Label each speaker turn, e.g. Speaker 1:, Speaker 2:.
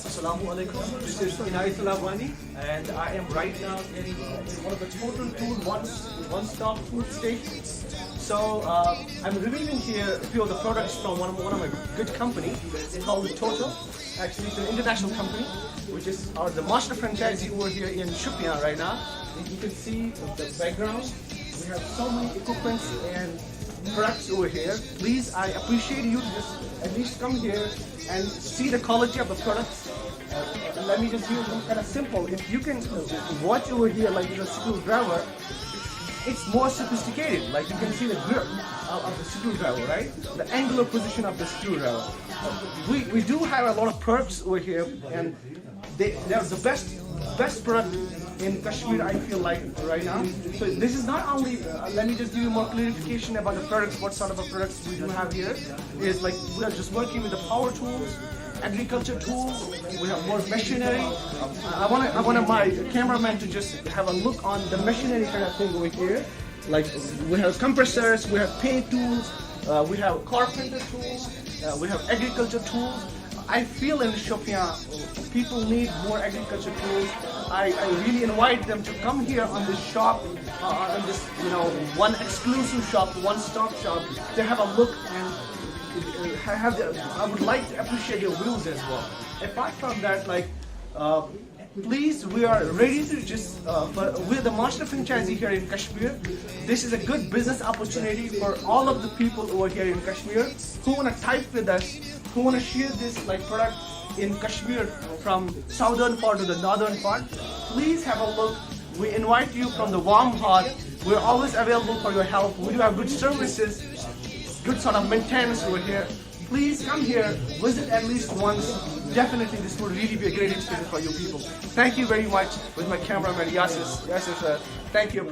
Speaker 1: Assalamu alaikum. This is Inai Salawani, and I am right now in one of the total food one-stop food stations. So I'm reviewing here a few of the products from one of my good company. It's called Total. Actually, it's an international company, which is the master franchisee over here in Shopian right now. You can see the background. We have so many equipments and products over here. Please, I appreciate you to just at least come here and see the quality of the products. Let me just use kind of simple. If you can watch over here, like the screwdriver, it's more sophisticated. Like you can see the grip of the screwdriver, right? The angular position of the screwdriver. We do have a lot of products over here, and they're the best product in Kashmir, I feel like right now. So this is not only, let me just give you more clarification about the products, what sort of products we do have here. Is like we are just working with the power tools, agriculture tools, we have more machinery. I want my cameraman to just have a look on the machinery kind of thing over here. Like we have compressors, we have paint tools, we have carpenter tools, we have agriculture tools. I feel in Shopian, people need more agriculture tools. I really invite them to come here on this shop, on this one exclusive shop, one-stop shop, to have a look and I would like to appreciate your views as well. Apart from that, like please, we are ready to just we're the master franchisee here in Kashmir. This is a good business opportunity for all of the people over here in Kashmir who want to type with us, who want to share this product in Kashmir from southern part to the northern part. Please have a look. We invite you from the warm heart. We're always available for your help. We do have good services, good sort of maintenance over here. Please come here, visit at least once. Definitely this will really be a great experience for you people. Thank you very much with my cameraman Yasir sir. Thank you.